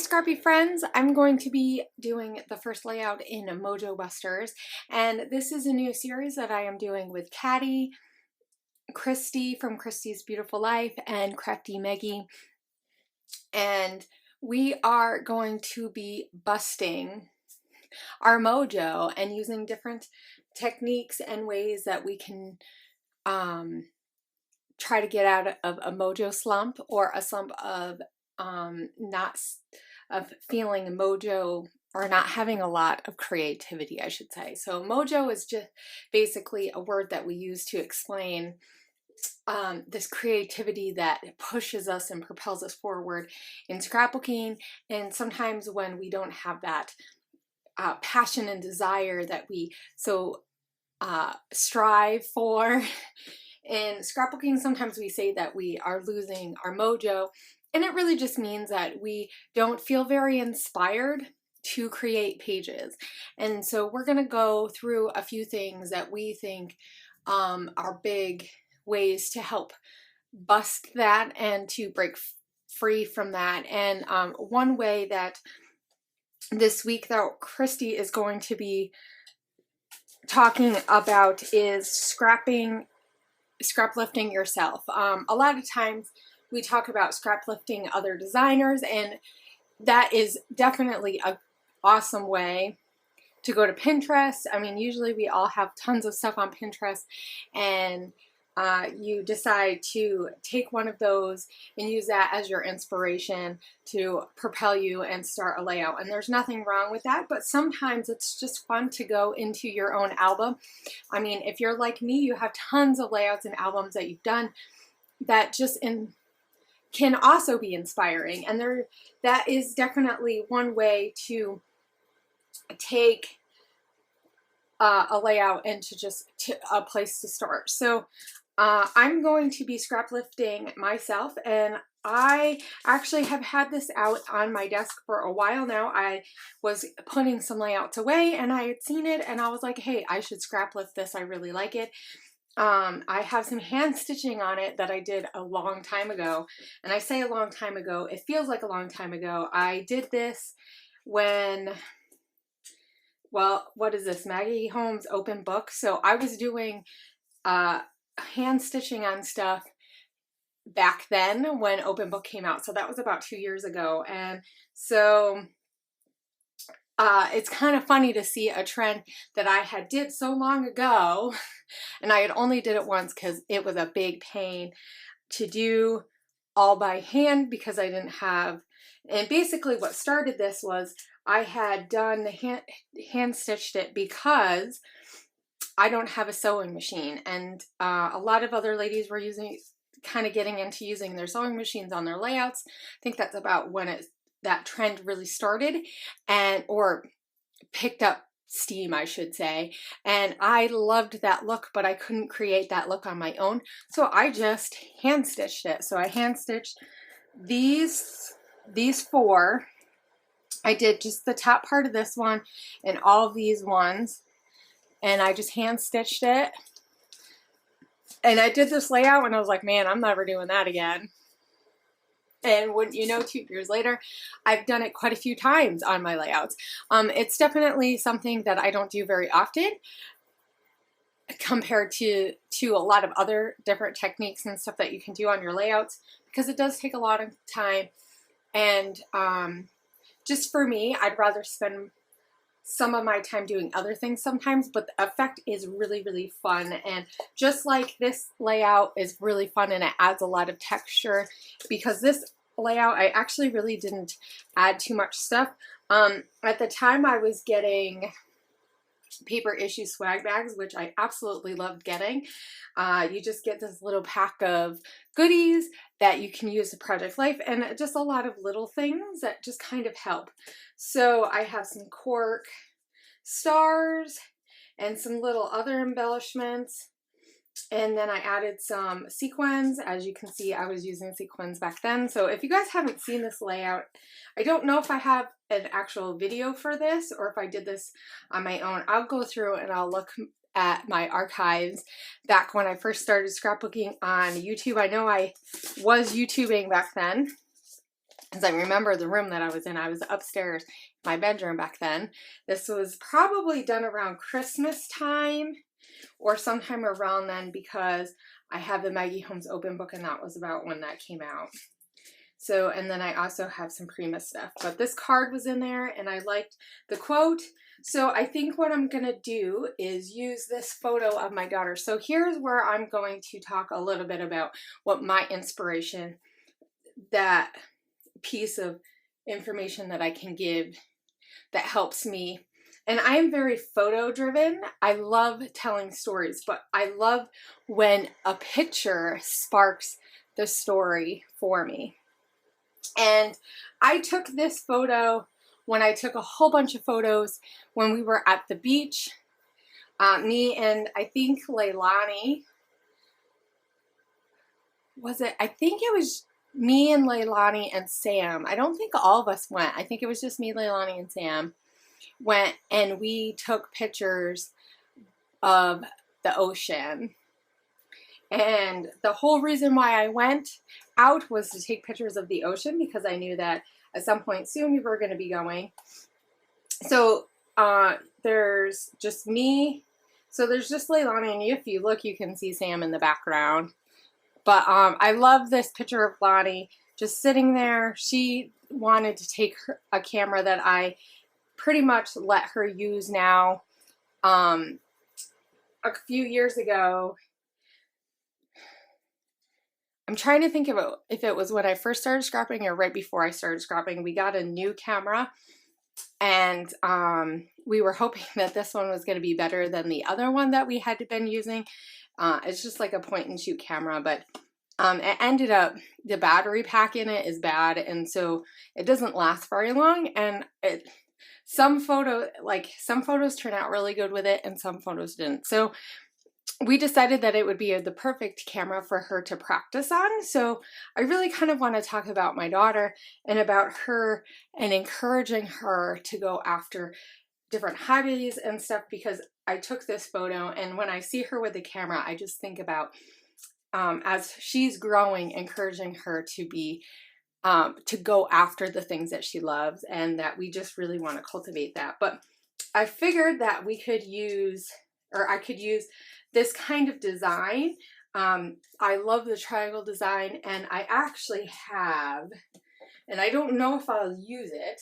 Scrappy friends, I'm going to be doing the first layout in Mojo Busters, and this is a new series that I am doing with Caddy, Christy from Christy's Beautiful Life, and Crafty Meggie, and we are going to be busting our mojo and using different techniques and ways that we can try to get out of a mojo slump, or a slump of feeling mojo, or not having a lot of creativity, I should say. So mojo is just basically a word that we use to explain this creativity that pushes us and propels us forward in scrapbooking. And sometimes when we don't have that passion and desire that we strive for in scrapbooking, sometimes we say that we are losing our mojo, and it really just means that we don't feel very inspired to create pages. And so we're going to go through a few things that we think are big ways to help bust that and to break free from that. And one way that this week that Christy is going to be talking about is scraplifting yourself. A lot of times we talk about scraplifting other designers, and that is definitely an awesome way to go to Pinterest. I mean, usually we all have tons of stuff on Pinterest, and you decide to take one of those and use that as your inspiration to propel you and start a layout. And there's nothing wrong with that, but sometimes it's just fun to go into your own album. I mean, if you're like me, you have tons of layouts and albums that you've done that just can also be inspiring. And that is definitely one way to take a layout into just a place to start. So I'm going to be scraplifting myself, and I actually have had this out on my desk for a while now. I was putting some layouts away and I had seen it and I was like, hey, I should scraplift this. I really like it. I have some hand stitching on it that I did a long time ago. And I say a long time ago, it feels like a long time ago. I did this when, well, what is this? Maggie Holmes Open Book. So I was doing hand stitching on stuff back then when Open Book came out. So that was about 2 years ago. And so it's kind of funny to see a trend that I had did so long ago, and I had only did it once because it was a big pain to do all by hand because I didn't have, and basically what started this was I had done the hand stitched it because I don't have a sewing machine, and a lot of other ladies were kind of getting into using their sewing machines on their layouts. I think that's about when that trend really started, or picked up steam, I should say. And I loved that look, but I couldn't create that look on my own, so I just hand stitched it. So I hand stitched these four. I did just the top part of this one and all of these ones, and I just hand stitched it. And I did this layout and I was like, man, I'm never doing that again. And wouldn't you know, 2 years later, I've done it quite a few times on my layouts. It's definitely something that I don't do very often compared to a lot of other different techniques and stuff that you can do on your layouts, because it does take a lot of time. And just for me, I'd rather spend some of my time doing other things sometimes, but the effect is really, really fun. And just like this layout is really fun and it adds a lot of texture, because this layout, I actually really didn't add too much stuff. At the time I was getting paper issue swag bags, which I absolutely loved getting. You just get this little pack of goodies that you can use to Project Life, and just a lot of little things that just kind of help. So I have some cork stars and some little other embellishments, and then I added some sequins. As you can see, I was using sequins back then. So if you guys haven't seen this layout, I don't know if I have an actual video for this or if I did this on my own. I'll go through and I'll look at my archives back when I first started scrapbooking on YouTube. I know I was YouTubing back then, Because I remember the room that I was in. I was upstairs, my bedroom back then. This was probably done around Christmas time or sometime around then, because I have the Maggie Holmes open book and that was about when that came out. So, and then I also have some Prima stuff. But this card was in there and I liked the quote. So I think what I'm going to do is use this photo of my daughter. So here's where I'm going to talk a little bit about what my inspiration, that piece of information that I can give that helps me. And I am very photo driven. I love telling stories, but I love when a picture sparks the story for me. And I took this photo when I took a whole bunch of photos when we were at the beach. Me and I think Leilani, was it? I think it was me and Leilani and Sam. I don't think all of us went. I think it was just me, Leilani, and Sam went, and we took pictures of the ocean. And the whole reason why I went out was to take pictures of the ocean, because I knew that at some point soon we were going to be going. So there's just me. So there's just Leilani, and if you look, you can see Sam in the background. But I love this picture of Lonnie just sitting there. She wanted to take a camera that I pretty much let her use now. A few years ago, I'm trying to think of it, if it was when I first started scrapping or right before I started scrapping, we got a new camera, and we were hoping that this one was going to be better than the other one that we had been using. It's just like a point and shoot camera, but it ended up, the battery pack in it is bad, and so it doesn't last very long, and some photos turn out really good with it and some photos didn't. So we decided that it would be the perfect camera for her to practice on. So I really kind of want to talk about my daughter and about her and encouraging her to go after different hobbies and stuff, because I took this photo, and when I see her with the camera, I just think about as she's growing, encouraging her to be to go after the things that she loves, and that we just really want to cultivate that. But I figured that we could use, or I could use, this kind of design. I love the triangle design, and I actually have, and I don't know if I'll use it,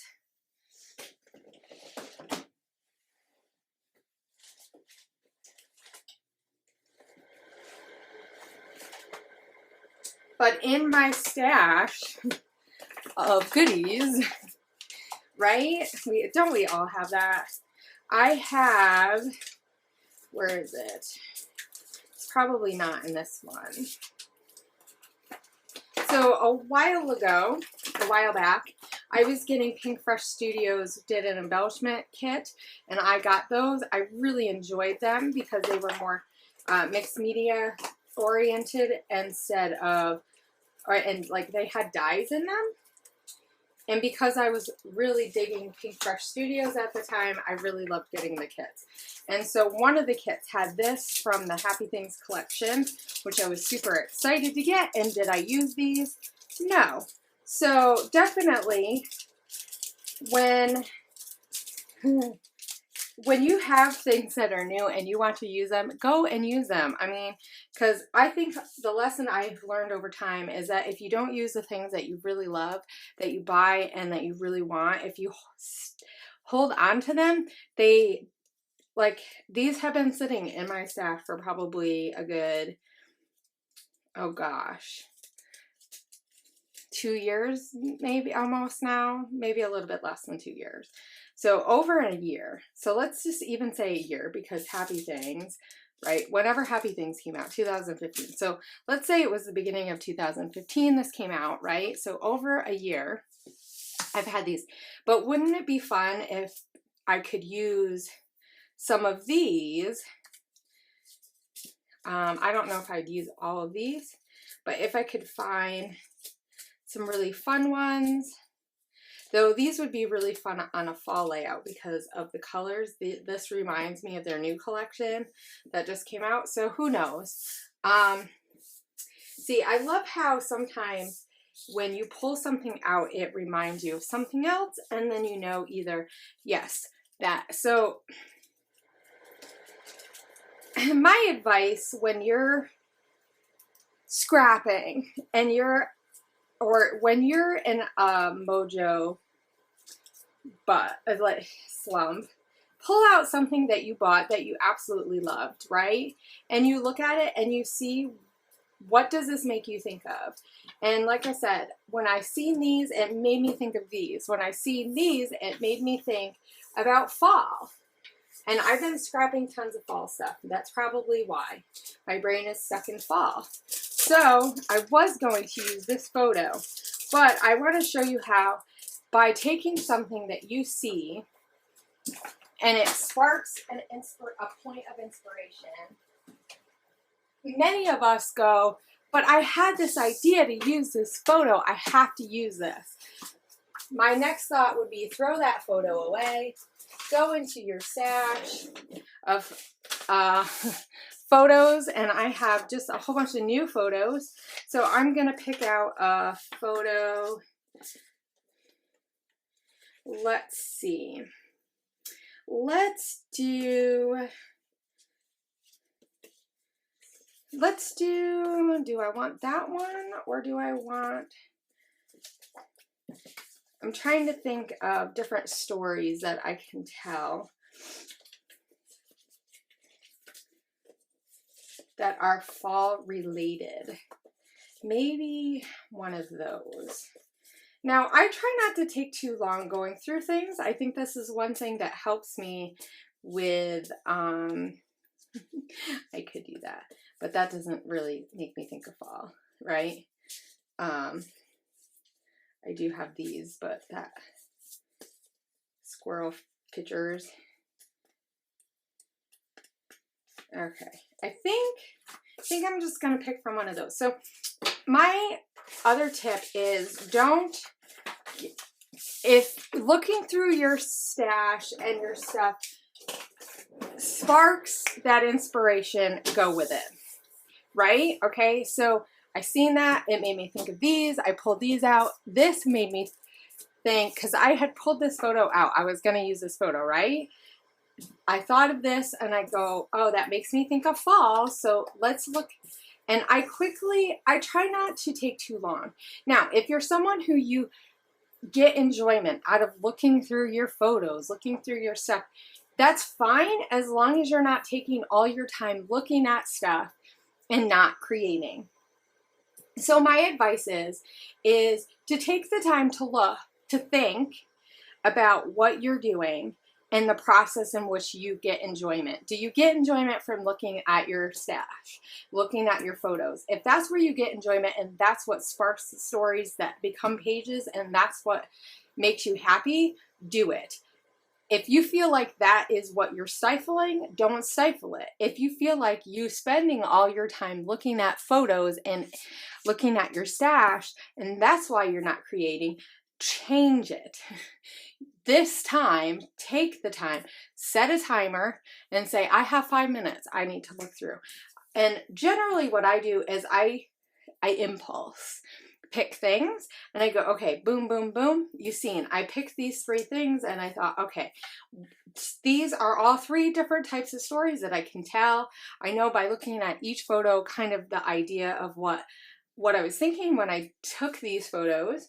but in my stash of goodies, right? Don't we all have that? I have, where is it? It's probably not in this one. So a while back, I was getting Pink Fresh Studios did an embellishment kit, and I got those. I really enjoyed them because they were more mixed media oriented instead of, and like they had dyes in them. And because I was really digging Pink Fresh Studios at the time, I really loved getting the kits. And so one of the kits had this from the Happy Things collection, which I was super excited to get. And did I use these? No. So definitely when you have things that are new and you want to use them, go and use them. I mean, because I think the lesson I've learned over time is that if you don't use the things that you really love, that you buy and that you really want, if you hold on to them, these have been sitting in my stash for probably a good, oh gosh, 2 years, maybe almost now, maybe a little bit less than 2 years. So over a year. So let's just even say a year, because Happy Things, right? Whenever Happy Things came out, 2015. So let's say it was the beginning of 2015 this came out, right? So over a year, I've had these. But wouldn't it be fun if I could use some of these? I don't know if I'd use all of these, but if I could find some really fun ones. Though these would be really fun on a fall layout because of the colors. This reminds me of their new collection that just came out. So who knows? See, I love how sometimes when you pull something out, it reminds you of something else, and then you know either, yes, that. So my advice when you're scrapping and when you're in a Mojo like slump, pull out something that you bought that you absolutely loved, right? And you look at it and you see, what does this make you think of? And like I said, when I seen these, it made me think of these. When I seen these, it made me think about fall. And I've been scrapping tons of fall stuff. That's probably why my brain is stuck in fall. So I was going to use this photo, but I want to show you how, by taking something that you see and it sparks a point of inspiration, many of us go, but I had this idea to use this photo. I have to use this. My next thought would be throw that photo away, go into your stash of photos, and I have just a whole bunch of new photos. So I'm going to pick out a photo. Let's see. Do I want that one or do I want, I'm trying to think of different stories that I can tell that are fall related. Maybe one of those. Now, I try not to take too long going through things. I think this is one thing that helps me with, I could do that, but that doesn't really make me think of fall, right? I do have these, but that squirrel pictures. Okay, I think I'm just gonna pick from one of those. So my other tip is if looking through your stash and your stuff sparks that inspiration, go with it, right? Okay, so I seen that, it made me think of these, I pulled these out. This made me think, because I had pulled this photo out, I was going to use this photo, right? I thought of this and I go, oh, that makes me think of fall, so let's look. And I try not to take too long. Now, if you're someone who you get enjoyment out of looking through your photos, looking through your stuff, that's fine, as long as you're not taking all your time looking at stuff and not creating. So my advice is to take the time to look, to think about what you're doing and the process in which you get enjoyment. Do you get enjoyment from looking at your stash, looking at your photos? If that's where you get enjoyment and that's what sparks the stories that become pages and that's what makes you happy, do it. If you feel like that is what you're stifling, don't stifle it. If you feel like you spending all your time looking at photos and looking at your stash, and that's why you're not creating, change it. This time, take the time, set a timer, and say, I have 5 minutes, I need to look through. And generally what I do is I impulse pick things and I go, okay, boom, boom, boom. You've seen, I picked these 3 things and I thought, okay, these are all 3 different types of stories that I can tell. I know by looking at each photo kind of the idea of what I was thinking when I took these photos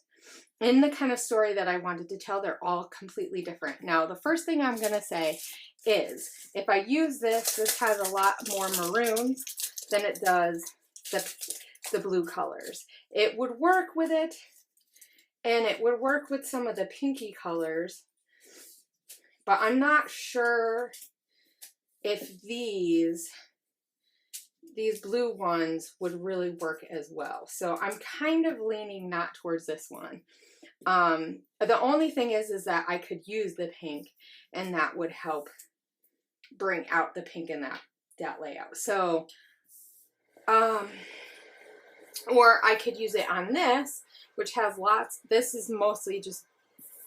and the kind of story that I wanted to tell. They're all completely different. Now, the first thing I'm going to say is if I use this has a lot more maroons than it does the blue colors. It would work with it, and it would work with some of the pinky colors, but I'm not sure if these blue ones would really work as well. So I'm kind of leaning not towards this one. The only thing is that I could use the pink, and that would help bring out the pink in that layout. So, or I could use it on this, which has lots. This is mostly just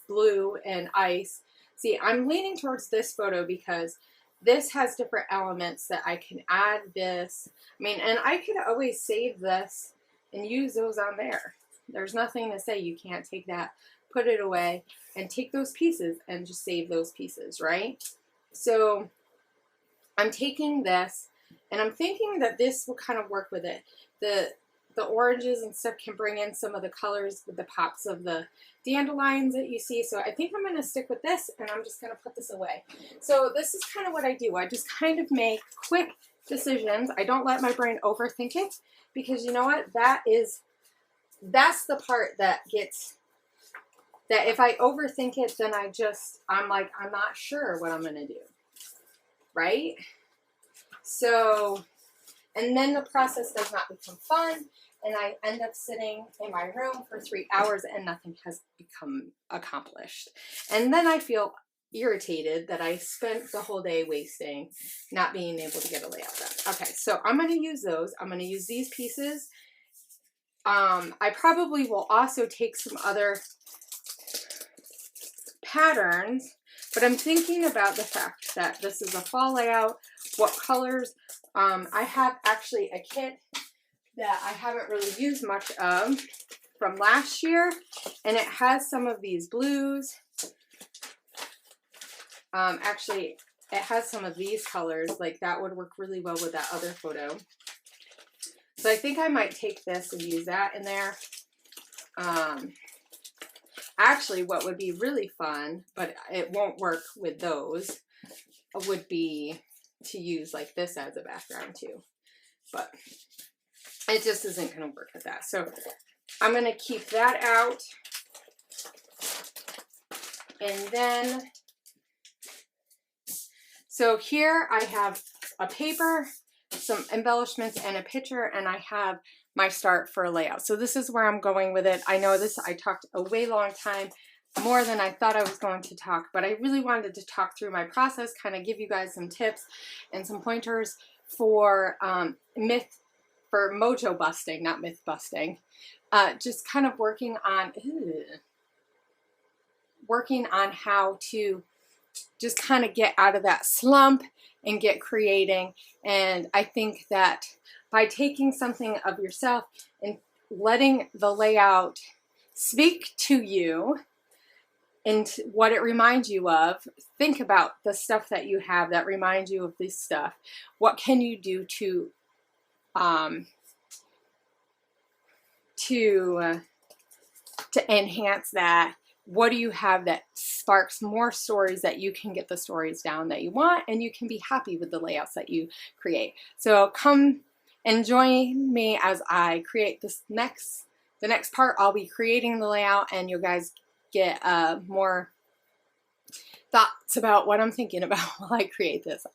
blue and ice. See, I'm leaning towards this photo because this has different elements that I can add this. I mean, and I could always save this and use those on there. There's nothing to say you can't take that, put it away, and take those pieces and just save those pieces, right? So I'm taking this, and I'm thinking that this will kind of work with it. The oranges and stuff can bring in some of the colors with the pops of the dandelions that you see. So I think I'm going to stick with this, and I'm just going to put this away. So this is kind of what I do. I just kind of make quick decisions. I don't let my brain overthink it, because you know what? That's the part that gets, that if I overthink it, then I'm like, I'm not sure what I'm going to do. Right? So, and then the process does not become fun, and I end up sitting in my room for 3 hours and nothing has become accomplished. And then I feel irritated that I spent the whole day wasting not being able to get a layout done. Okay, so I'm going to use those. I'm going to use these pieces. I probably will also take some other patterns, but I'm thinking about the fact that this is a fall layout. What colors? I have actually a kit that I haven't really used much of from last year, and it has some of these blues. Actually, it has some of these colors, like that would work really well with that other photo. So I think I might take this and use that in there. Actually, what would be really fun, but it won't work with those, would be to use like this as a background too. But it just isn't going to work with that. So I'm going to keep that out. And then, so here I have a paper, some embellishments, and a picture, and I have my start for a layout. So this is where I'm going with it. I know this, I talked a way long time, more than I thought I was going to talk, but I really wanted to talk through my process, kind of give you guys some tips and some pointers for mojo busting, not myth busting. Just kind of working on how to just kind of get out of that slump and get creating. And I think that by taking something of yourself and letting the layout speak to you and what it reminds you of, think about the stuff that you have that reminds you of this stuff. What can you do to enhance that? What do you have that sparks more stories that you can get the stories down that you want, and you can be happy with the layouts that you create? So come and join me as I create the next part. I'll be creating the layout, and you guys get more thoughts about what I'm thinking about while I create this.